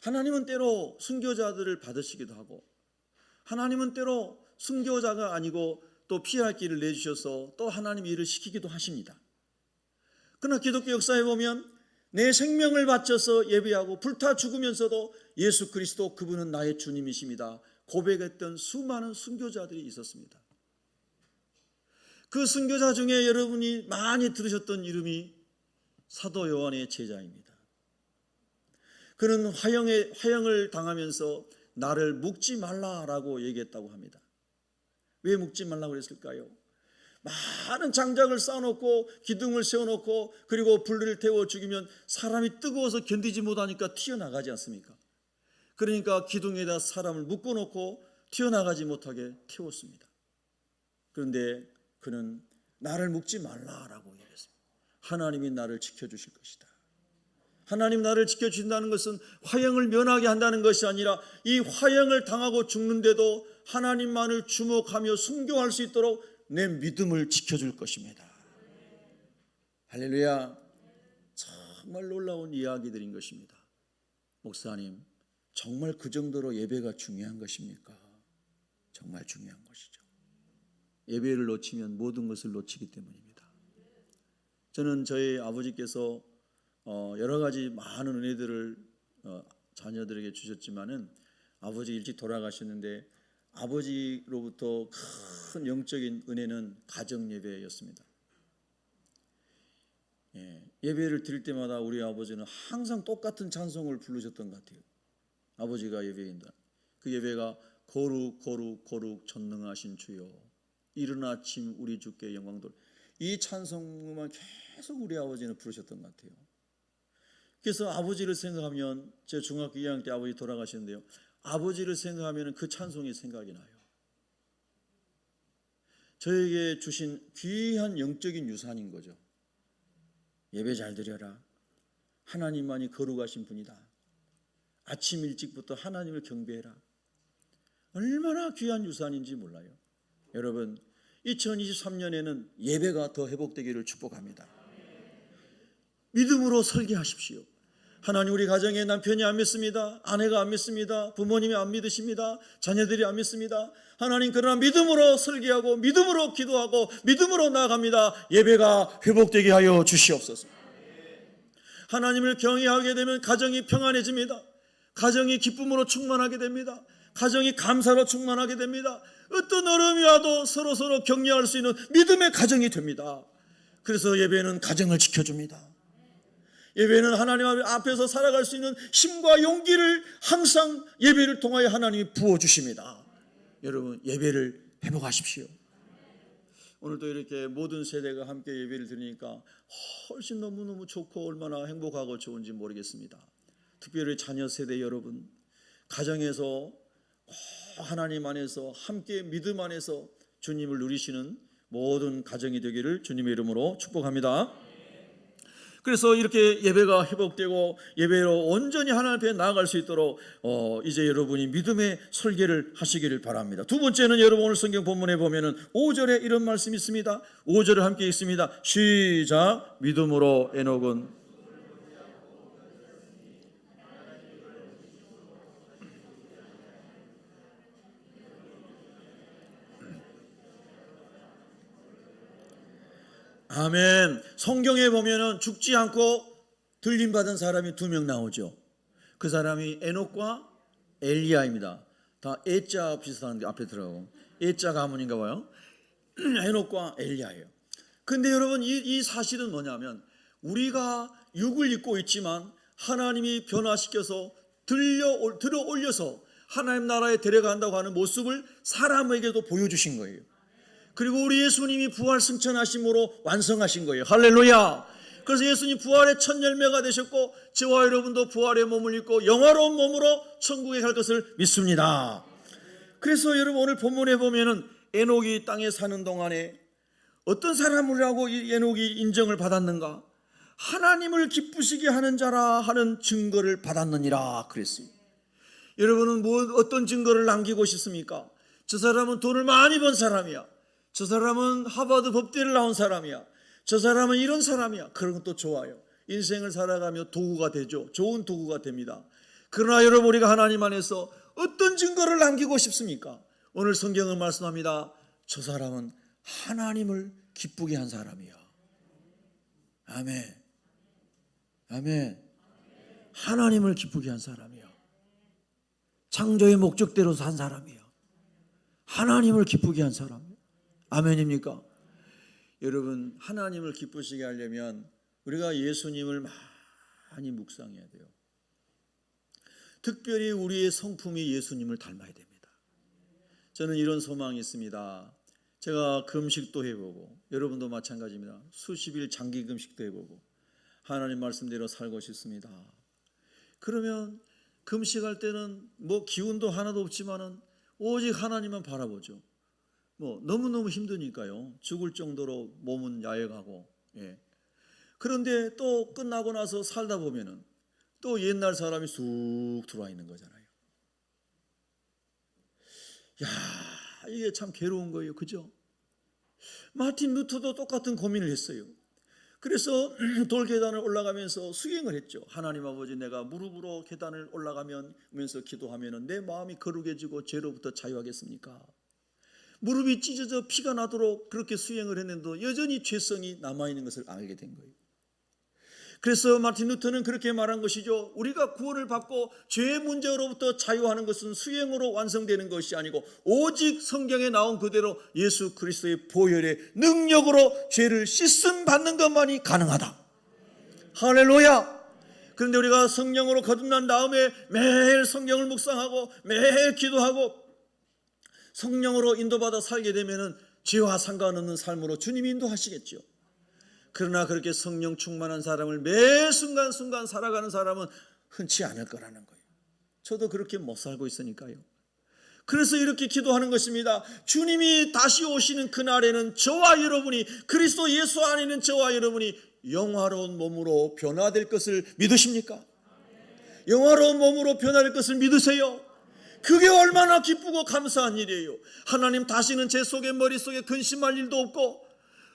하나님은 때로 순교자들을 받으시기도 하고, 하나님은 때로 순교자가 아니고 또 피할 길을 내주셔서 또 하나님 일을 시키기도 하십니다. 그러나 기독교 역사에 보면 내 생명을 바쳐서 예배하고 불타 죽으면서도 예수 그리스도 그분은 나의 주님이십니다 고백했던 수많은 순교자들이 있었습니다. 그 순교자 중에 여러분이 많이 들으셨던 이름이 사도 요한의 제자입니다. 그는 화형을 당하면서 나를 묵지 말라라고 얘기했다고 합니다. 왜 묵지 말라고 그랬을까요? 많은 장작을 쌓아놓고 기둥을 세워놓고 그리고 불을 태워 죽이면 사람이 뜨거워서 견디지 못하니까 튀어나가지 않습니까? 그러니까 기둥에다 사람을 묶어놓고 튀어나가지 못하게 태웠습니다. 그런데 그는 나를 묵지 말라라고 얘기했습니다. 하나님이 나를 지켜주실 것이다. 하나님 나를 지켜주신다는 것은 화형을 면하게 한다는 것이 아니라 이 화형을 당하고 죽는데도 하나님만을 주목하며 순교할 수 있도록 내 믿음을 지켜줄 것입니다. 할렐루야. 정말 놀라운 이야기들인 것입니다. 목사님, 정말 그 정도로 예배가 중요한 것입니까? 정말 중요한 것이죠. 예배를 놓치면 모든 것을 놓치기 때문입니다. 저는 저희 아버지께서 여러 가지 많은 은혜들을 자녀들에게 주셨지만은 아버지 일찍 돌아가셨는데 아버지로부터 큰 영적인 은혜는 가정 예배였습니다. 예배를 드릴 때마다 우리 아버지는 항상 똑같은 찬송을 부르셨던 것 같아요. 아버지가 예배인다. 그 예배가 거룩 거룩 거룩 전능하신 주여 이른 아침 우리 주께 영광 돌. 이 찬송만 계속 우리 아버지는 부르셨던 것 같아요. 그래서 아버지를 생각하면 제 중학교 2학년 때 아버지 돌아가셨는데요. 아버지를 생각하면 그 찬송이 생각이 나요. 저에게 주신 귀한 영적인 유산인 거죠. 예배 잘 드려라. 하나님만이 거룩하신 분이다. 아침 일찍부터 하나님을 경배해라. 얼마나 귀한 유산인지 몰라요. 여러분, 2023년에는 예배가 더 회복되기를 축복합니다. 믿음으로 설계하십시오. 하나님, 우리 가정에 남편이 안 믿습니다. 아내가 안 믿습니다. 부모님이 안 믿으십니다. 자녀들이 안 믿습니다. 하나님, 그러나 믿음으로 설계하고 믿음으로 기도하고 믿음으로 나아갑니다. 예배가 회복되게 하여 주시옵소서. 하나님을 경외하게 되면 가정이 평안해집니다. 가정이 기쁨으로 충만하게 됩니다. 가정이 감사로 충만하게 됩니다. 어떤 어려움이 와도 서로 격려할 수 있는 믿음의 가정이 됩니다. 그래서 예배는 가정을 지켜줍니다. 예배는 하나님 앞에서 살아갈 수 있는 힘과 용기를 항상 예배를 통하여 하나님이 부어주십니다. 여러분, 예배를 회복하십시오. 오늘도 이렇게 모든 세대가 함께 예배를 드리니까 훨씬 너무너무 좋고 얼마나 행복하고 좋은지 모르겠습니다. 특별히 자녀 세대 여러분, 가정에서 하나님 안에서 함께 믿음 안에서 주님을 누리시는 모든 가정이 되기를 주님의 이름으로 축복합니다. 그래서 이렇게 예배가 회복되고 예배로 온전히 하나님 앞에 나아갈 수 있도록 이제 여러분이 믿음의 설계를 하시기를 바랍니다. 두 번째는 여러분 오늘 성경 본문에 보면은 5절에 이런 말씀이 있습니다. 5절을 함께 읽습니다. 시작. 믿음으로 에녹은 아멘. 성경에 보면은 죽지 않고 들림받은 사람이 2명 나오죠. 그 사람이 에녹과 엘리야입니다. 다 에자 비슷한 게 앞에 들어가고 에자 가문인가 봐요. 에녹과 엘리야예요. 근데 여러분 이 사실은 뭐냐면 우리가 육을 입고 있지만 하나님이 변화시켜서 들어 올려서 하나님 나라에 데려간다고 하는 모습을 사람에게도 보여주신 거예요. 그리고 우리 예수님이 부활 승천하심으로 완성하신 거예요. 할렐루야. 그래서 예수님 부활의 첫 열매가 되셨고 저와 여러분도 부활의 몸을 입고 영화로운 몸으로 천국에 갈 것을 믿습니다. 그래서 여러분 오늘 본문에 보면은 에녹이 땅에 사는 동안에 어떤 사람이라고 이 에녹이 인정을 받았는가? 하나님을 기쁘시게 하는 자라 하는 증거를 받았느니라 그랬어요. 여러분은 어떤 증거를 남기고 싶습니까? 저 사람은 돈을 많이 번 사람이야. 저 사람은 하버드 법대를 나온 사람이야. 저 사람은 이런 사람이야. 그런 것도 좋아요. 인생을 살아가며 도구가 되죠. 좋은 도구가 됩니다. 그러나 여러분 우리가 하나님 안에서 어떤 증거를 남기고 싶습니까? 오늘 성경은 말씀합니다. 저 사람은 하나님을 기쁘게 한 사람이야. 아멘. 아멘. 하나님을 기쁘게 한 사람이요. 창조의 목적대로 산 사람이요. 하나님을 기쁘게 한 사람이요. 아멘입니까? 여러분, 하나님을 기쁘시게 하려면 우리가 예수님을 많이 묵상해야 돼요. 특별히 우리의 성품이 예수님을 닮아야 됩니다. 저는 이런 소망이 있습니다. 제가 금식도 해보고 여러분도 마찬가지입니다. 수십일 장기 금식도 해보고 하나님 말씀대로 살고 싶습니다. 그러면 금식할 때는 뭐 기운도 하나도 없지만은 오직 하나님만 바라보죠. 뭐 너무너무 힘드니까요. 죽을 정도로 몸은 야액하고. 그런데 또 끝나고 나서 살다 보면은 또 옛날 사람이 쑥 들어와 있는 거잖아요. 야, 이게 참 괴로운 거예요. 그죠? 마틴 루터도 똑같은 고민을 했어요. 그래서 돌계단을 올라가면서 수행을 했죠. 하나님 아버지, 내가 무릎으로 계단을 올라가면서 기도하면 내 마음이 거룩해지고 죄로부터 자유하겠습니까? 무릎이 찢어져 피가 나도록 그렇게 수행을 했는데도 여전히 죄성이 남아있는 것을 알게 된 거예요. 그래서 마틴 루터는 그렇게 말한 것이죠. 우리가 구원을 받고 죄의 문제로부터 자유하는 것은 수행으로 완성되는 것이 아니고 오직 성경에 나온 그대로 예수 그리스도의 보혈의 능력으로 죄를 씻음 받는 것만이 가능하다. 할렐루야. 그런데 우리가 성령으로 거듭난 다음에 매일 성경을 묵상하고 매일 기도하고 성령으로 인도받아 살게 되면 죄와 상관없는 삶으로 주님이 인도하시겠죠. 그러나 그렇게 성령 충만한 사람을 매 순간순간 살아가는 사람은 흔치 않을 거라는 거예요. 저도 그렇게 못 살고 있으니까요. 그래서 이렇게 기도하는 것입니다. 주님이 다시 오시는 그날에는 저와 여러분이, 그리스도 예수 안에 있는 저와 여러분이 영화로운 몸으로 변화될 것을 믿으십니까? 영화로운 몸으로 변화될 것을 믿으세요? 그게 얼마나 기쁘고 감사한 일이에요. 하나님, 다시는 제 속에 머릿속에 근심할 일도 없고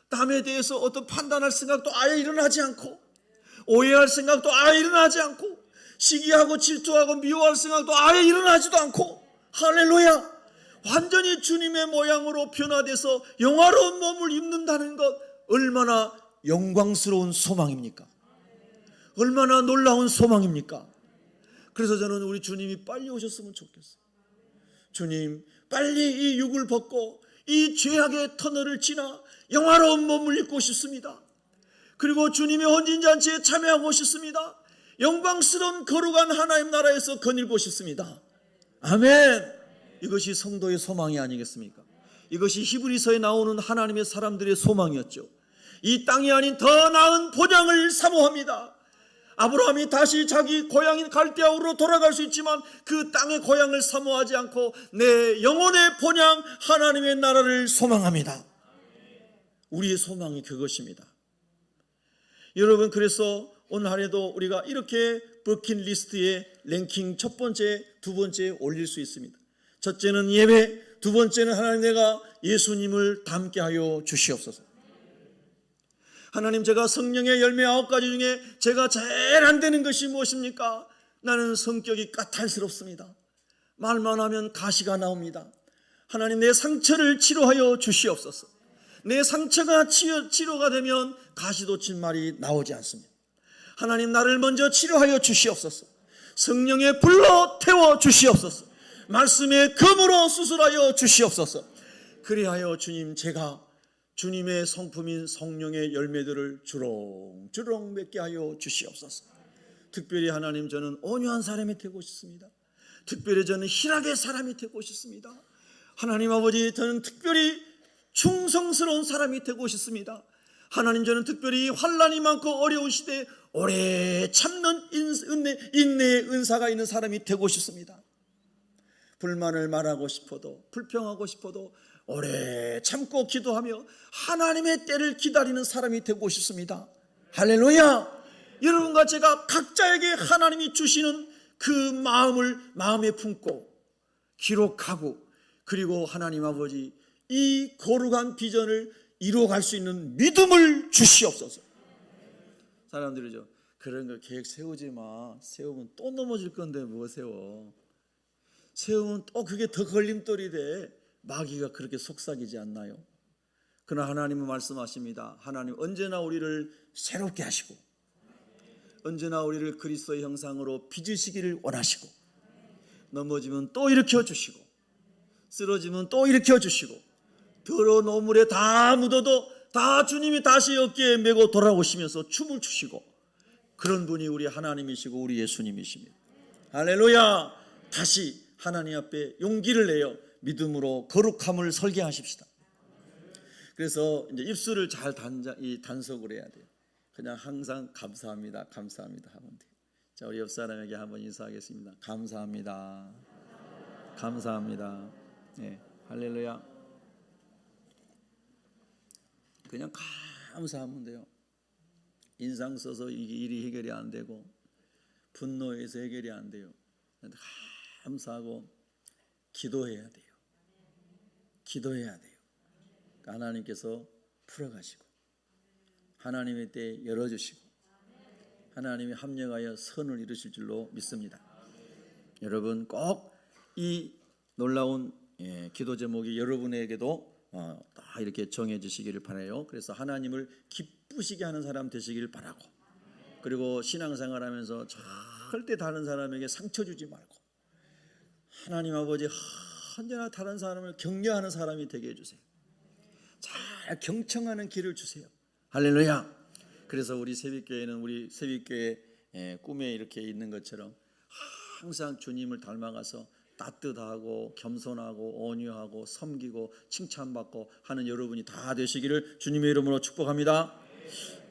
남에 대해서 어떤 판단할 생각도 아예 일어나지 않고 오해할 생각도 아예 일어나지 않고 시기하고 질투하고 미워할 생각도 아예 일어나지도 않고, 할렐루야, 완전히 주님의 모양으로 변화돼서 영화로운 몸을 입는다는 것, 얼마나 영광스러운 소망입니까? 얼마나 놀라운 소망입니까? 그래서 저는 우리 주님이 빨리 오셨으면 좋겠어요. 주님, 빨리 이 육을 벗고 이 죄악의 터널을 지나 영화로운 몸을 입고 싶습니다. 그리고 주님의 혼인잔치에 참여하고 싶습니다. 영광스러운 거룩한 하나님 나라에서 거닐고 싶습니다. 아멘. 이것이 성도의 소망이 아니겠습니까? 이것이 히브리서에 나오는 하나님의 사람들의 소망이었죠. 이 땅이 아닌 더 나은 본향을 사모합니다. 아브라함이 다시 자기 고향인 갈대아우로 돌아갈 수 있지만 그 땅의 고향을 사모하지 않고 내 영혼의 본향 하나님의 나라를 소망합니다. 우리의 소망이 그것입니다. 여러분, 그래서 오늘 하루에도 우리가 이렇게 버킷리스트에 랭킹 첫 번째, 두 번째에 올릴 수 있습니다. 첫째는 예배, 두 번째는 하나님, 내가 예수님을 닮게 하여 주시옵소서. 하나님, 제가 성령의 열매 9가지 중에 제가 제일 안 되는 것이 무엇입니까? 나는 성격이 까탈스럽습니다. 말만 하면 가시가 나옵니다. 하나님, 내 상처를 치료하여 주시옵소서. 내 상처가 치료가 되면 가시도 친 말이 나오지 않습니다. 하나님, 나를 먼저 치료하여 주시옵소서. 성령의 불로 태워 주시옵소서. 말씀의 검으로 수술하여 주시옵소서. 그리하여 주님, 제가 주님의 성품인 성령의 열매들을 주렁주렁 맺게 하여 주시옵소서. 특별히 하나님, 저는 온유한 사람이 되고 싶습니다. 특별히 저는 희락의 사람이 되고 싶습니다. 하나님 아버지, 저는 특별히 충성스러운 사람이 되고 싶습니다. 하나님, 저는 특별히 환난이 많고 어려운 시대에 오래 참는 인내의 은사가 있는 사람이 되고 싶습니다. 불만을 말하고 싶어도, 불평하고 싶어도 오래 참고 기도하며 하나님의 때를 기다리는 사람이 되고 싶습니다. 할렐루야. 여러분과 제가 각자에게 하나님이 주시는 그 마음을 마음에 품고 기록하고, 그리고 하나님 아버지, 이 거룩한 비전을 이루어갈 수 있는 믿음을 주시옵소서. 사람들이죠, 그런 거 계획 세우지 마. 세우면 또 넘어질 건데 뭐 세워. 세우면 또 그게 더 걸림돌이 돼. 마귀가 그렇게 속삭이지 않나요? 그러나 하나님은 말씀하십니다. 하나님 언제나 우리를 새롭게 하시고 언제나 우리를 그리스도의 형상으로 빚으시기를 원하시고, 넘어지면 또 일으켜 주시고, 쓰러지면 또 일으켜 주시고, 더러운 오물에 다 묻어도 다 주님이 다시 어깨에 메고 돌아오시면서 춤을 추시고, 그런 분이 우리 하나님이시고 우리 예수님이십니다. 할렐루야. 다시 하나님 앞에 용기를 내어 믿음으로 거룩함을 설계하십시다. 그래서 이제 입술을 잘 단속을 해야 돼요. 그냥 항상 감사합니다, 감사합니다 하면 돼요. 자, 우리 옆 사람에게 한번 인사하겠습니다. 감사합니다, 감사합니다. 네, 할렐루야. 그냥 감사하면 돼요. 인상 써서 이게 일이 해결이 안 되고, 분노해서 해결이 안 돼요. 감사하고 기도해야 돼요. 기도해야 돼요. 하나님께서 풀어가시고, 하나님의 때 열어주시고, 하나님이 합력하여 선을 이루실 줄로 믿습니다. 여러분 꼭 이 놀라운 기도 제목이 여러분에게도 다 이렇게 정해지시기를 바라요. 그래서 하나님을 기쁘시게 하는 사람 되시기를 바라고, 그리고 신앙생활하면서 절대 다른 사람에게 상처 주지 말고, 하나님 아버지 언제나 다른 사람을 격려하는 사람이 되게 해주세요. 잘 경청하는 길을 주세요. 할렐루야. 그래서 우리 새벽교회는 우리 새벽교회 꿈에 이렇게 있는 것처럼 항상 주님을 닮아가서 따뜻하고 겸손하고 온유하고 섬기고 칭찬받고 하는 여러분이 다 되시기를 주님의 이름으로 축복합니다.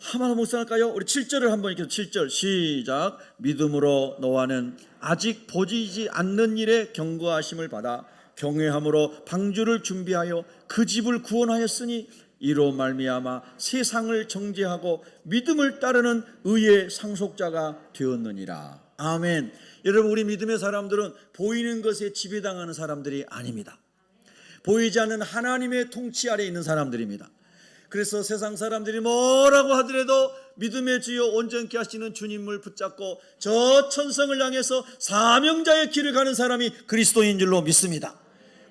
하나 더 묵상할까요? 우리 7절을 한번 읽겠습니다. 7절 시작. 믿음으로 노아는 아직 보이지 않는 일에 경고하심을 받아 경외함으로 방주를 준비하여 그 집을 구원하였으니 이로 말미암아 세상을 정죄하고 믿음을 따르는 의의 상속자가 되었느니라. 아멘. 여러분, 우리 믿음의 사람들은 보이는 것에 지배당하는 사람들이 아닙니다. 보이지 않는 하나님의 통치 아래 있는 사람들입니다. 그래서 세상 사람들이 뭐라고 하더라도 믿음의 주여 온전케 하시는 주님을 붙잡고 저 천성을 향해서 사명자의 길을 가는 사람이 그리스도인 줄로 믿습니다.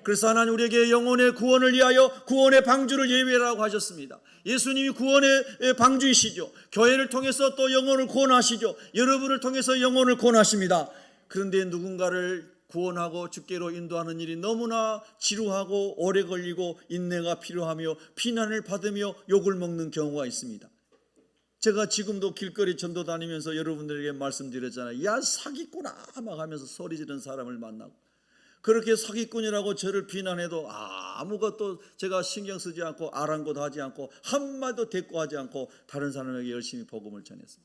그래서 하나님 우리에게 영혼의 구원을 위하여 구원의 방주를 예비하라고 하셨습니다. 예수님이 구원의 방주이시죠. 교회를 통해서 또 영혼을 구원하시죠. 여러분을 통해서 영혼을 구원하십니다. 그런데 누군가를 구원하고 주께로 인도하는 일이 너무나 지루하고 오래 걸리고 인내가 필요하며 비난을 받으며 욕을 먹는 경우가 있습니다. 제가 지금도 길거리 전도 다니면서 여러분들에게 말씀드렸잖아요. 야 사기꾼아 막 하면서 소리 지르는 사람을 만나고, 그렇게 사기꾼이라고 저를 비난해도 아무것도 제가 신경 쓰지 않고 아랑곳하지 않고 한마디도 대꾸하지 않고 다른 사람에게 열심히 복음을 전했습니다.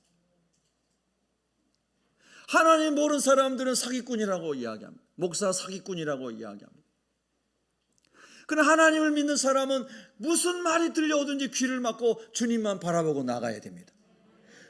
하나님 모르는 사람들은 사기꾼이라고 이야기합니다. 목사 사기꾼이라고 이야기합니다. 그러나 하나님을 믿는 사람은 무슨 말이 들려오든지 귀를 막고 주님만 바라보고 나가야 됩니다.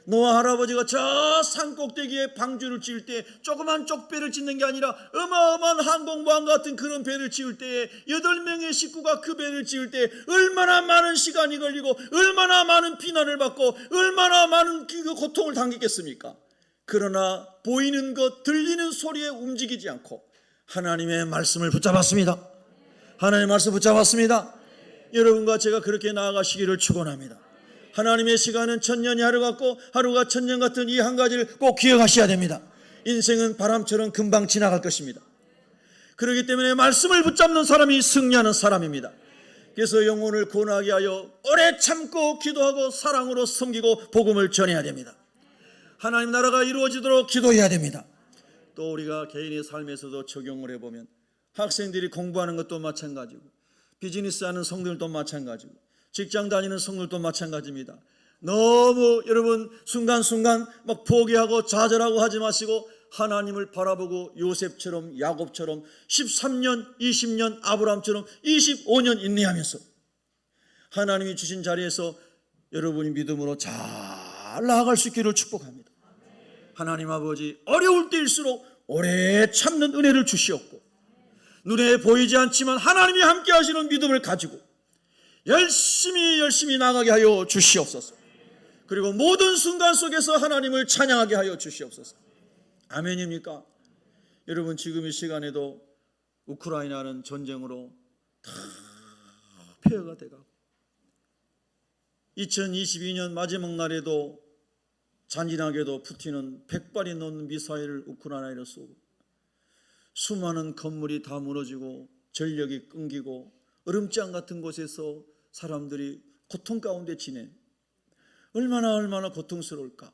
노아 할아버지가 저 산꼭대기에 방주를 지을 때 조그만 쪽배를 짓는 게 아니라 어마어마한 항공모함 같은 그런 배를 지을 때에 8명의 식구가 그 배를 지을 때 얼마나 많은 시간이 걸리고 얼마나 많은 비난을 받고 얼마나 많은 고통을 당했겠습니까? 그러나 보이는 것, 들리는 소리에 움직이지 않고 하나님의 말씀을 붙잡았습니다. 하나님의 말씀 붙잡았습니다. 여러분과 제가 그렇게 나아가시기를 축원합니다. 하나님의 시간은 천년이 하루 같고 하루가 천년 같은 이 한 가지를 꼭 기억하셔야 됩니다. 인생은 바람처럼 금방 지나갈 것입니다. 그렇기 때문에 말씀을 붙잡는 사람이 승리하는 사람입니다. 그래서 영혼을 구원하게 하여 오래 참고 기도하고 사랑으로 섬기고 복음을 전해야 됩니다. 하나님 나라가 이루어지도록 기도해야 됩니다. 또 우리가 개인의 삶에서도 적용을 해보면 학생들이 공부하는 것도 마찬가지고 비즈니스하는 성도들도 마찬가지고 직장 다니는 성도들도 마찬가지입니다. 너무 여러분 순간순간 막 포기하고 좌절하고 하지 마시고 하나님을 바라보고 요셉처럼 야곱처럼 13년 20년 아브라함처럼 25년 인내하면서 하나님이 주신 자리에서 여러분이 믿음으로 잘 나아갈 수 있기를 축복합니다. 하나님 아버지 어려울 때일수록 오래 참는 은혜를 주시옵고 눈에 보이지 않지만 하나님이 함께 하시는 믿음을 가지고 열심히 나가게 하여 주시옵소서. 그리고 모든 순간 속에서 하나님을 찬양하게 하여 주시옵소서. 아멘입니까? 여러분 지금 이 시간에도 우크라이나는 전쟁으로 다 폐허가 돼가고 2022년 마지막 날에도 잔인하게도 푸틴은 100발이 넘는 미사일을 우크라이나에 쏘고 수많은 건물이 다 무너지고 전력이 끊기고 얼음장 같은 곳에서 사람들이 고통 가운데 지내. 얼마나 고통스러울까.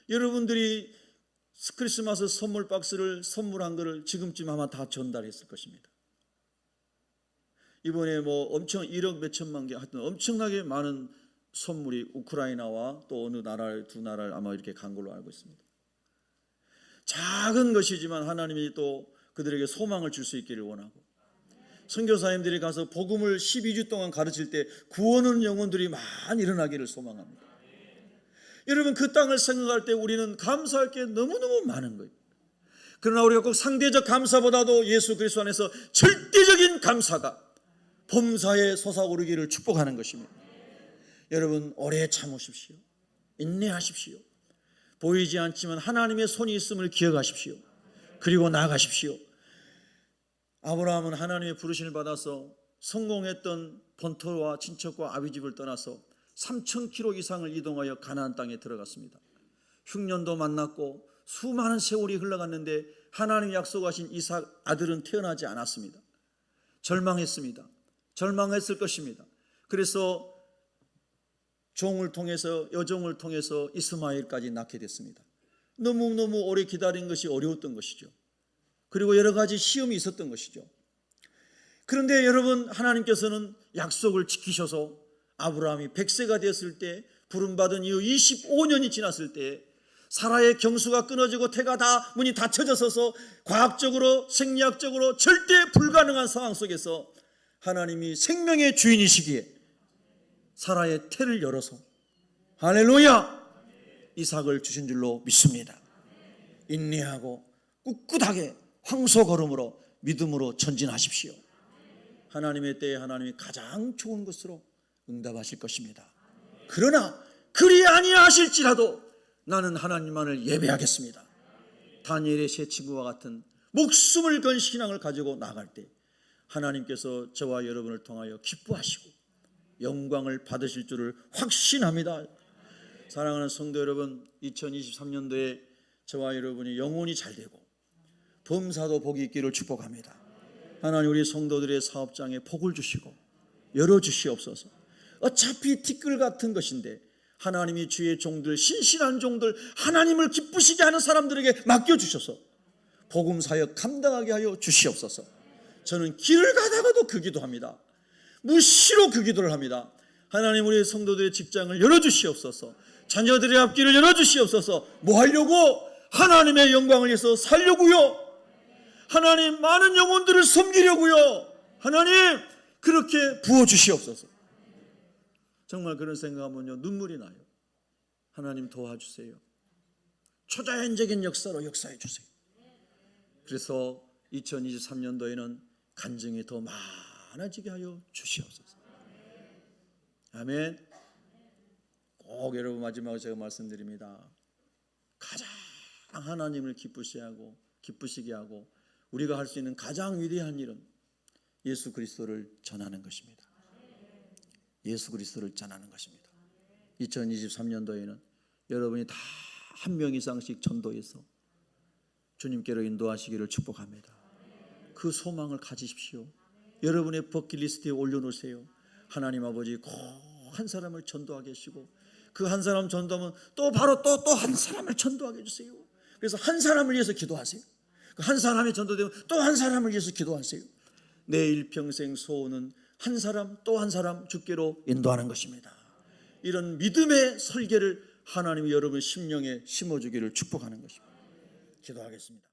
여러분들이 크리스마스 선물 박스를 선물한 것을 지금쯤 아마 다 전달했을 것입니다. 이번에 엄청 1억 몇천만 개, 하여튼 엄청나게 많은 선물이 우크라이나와 또 어느 나라, 두 나라를 아마 이렇게 간 걸로 알고 있습니다. 작은 것이지만 하나님이 또 그들에게 소망을 줄 수 있기를 원하고, 선교사님들이 가서 복음을 12주 동안 가르칠 때 구원하는 영혼들이 많이 일어나기를 소망합니다. 여러분, 그 땅을 생각할 때 우리는 감사할 게 너무너무 많은 거예요. 그러나 우리가 꼭 상대적 감사보다도 예수 그리스도 안에서 절대적인 감사가 범사에 솟아오르기를 축복하는 것입니다. 여러분, 오래 참으십시오. 인내하십시오. 보이지 않지만 하나님의 손이 있음을 기억하십시오. 그리고 나아가십시오. 아브라함은 하나님의 부르심을 받아서 성공했던 본토와 친척과 아비집을 떠나서 3,000km 이상을 이동하여 가나안 땅에 들어갔습니다. 흉년도 만났고 수많은 세월이 흘러갔는데 하나님이 약속하신 이삭 아들은 태어나지 않았습니다. 절망했습니다. 절망했을 것입니다. 그래서 종을 통해서, 여종을 통해서 이스마엘까지 낳게 됐습니다. 너무너무 오래 기다린 것이 어려웠던 것이죠. 그리고 여러 가지 시험이 있었던 것이죠. 그런데 여러분, 하나님께서는 약속을 지키셔서 아브라함이 100세가 되었을 때, 부름받은 이후 25년이 지났을 때 사라의 경수가 끊어지고 태가 다 문이 닫혀져서 과학적으로 생리학적으로 절대 불가능한 상황 속에서 하나님이 생명의 주인이시기에 사라의 태를 열어서 할렐루야, 이삭을 주신 줄로 믿습니다. 인내하고 꿋꿋하게 황소 걸음으로 믿음으로 전진하십시오. 하나님의 때에 하나님이 가장 좋은 것으로 응답하실 것입니다. 그러나 그리 아니하실지라도 나는 하나님만을 예배하겠습니다. 다니엘의 세 친구와 같은 목숨을 건 신앙을 가지고 나갈 때 하나님께서 저와 여러분을 통하여 기뻐하시고 영광을 받으실 줄을 확신합니다. 사랑하는 성도 여러분, 2023년도에 저와 여러분이 영혼이 잘 되고 범사도 복이 있기를 축복합니다. 하나님, 우리 성도들의 사업장에 복을 주시고 열어주시옵소서. 어차피 티끌 같은 것인데 하나님이 주의 종들, 신실한 종들, 하나님을 기쁘시게 하는 사람들에게 맡겨주셔서 복음 사역 감당하게 하여 주시옵소서. 저는 길을 가다가도 그 기도합니다. 무시로 그 기도를 합니다. 하나님, 우리 성도들의 직장을 열어주시옵소서. 자녀들의 앞길을 열어주시옵소서. 뭐 하려고? 하나님의 영광을 위해서 살려고요. 하나님, 많은 영혼들을 섬기려고요. 하나님, 그렇게 부어주시옵소서. 정말 그런 생각하면요, 눈물이 나요. 하나님 도와주세요. 초자연적인 역사로 역사해 주세요. 그래서 2023년도에는 간증이 더 많아지게 하여 주시옵소서. 아멘. 꼭 여러분, 마지막으로 제가 말씀드립니다. 가장 하나님을 기쁘시게 하고 우리가 할 수 있는 가장 위대한 일은 예수 그리스도를 전하는 것입니다. 예수 그리스도를 전하는 것입니다. 2023년도에는 여러분이 다 한 명 이상씩 전도해서 주님께로 인도하시기를 축복합니다. 그 소망을 가지십시오. 여러분의 버킷리스트에 올려놓으세요. 하나님 아버지 꼭 한 사람을 전도하게 하시고 그 한 사람 전도하면 또 바로 또 한 사람을 전도하게 해주세요. 그래서 한 사람을 위해서 기도하세요. 그 한 사람이 전도되면 또 한 사람을 위해서 기도하세요. 내 일평생 소원은 한 사람 또 한 사람 주께로 인도하는 것입니다. 이런 믿음의 설계를 하나님이 여러분 심령에 심어주기를 축복하는 것입니다. 기도하겠습니다.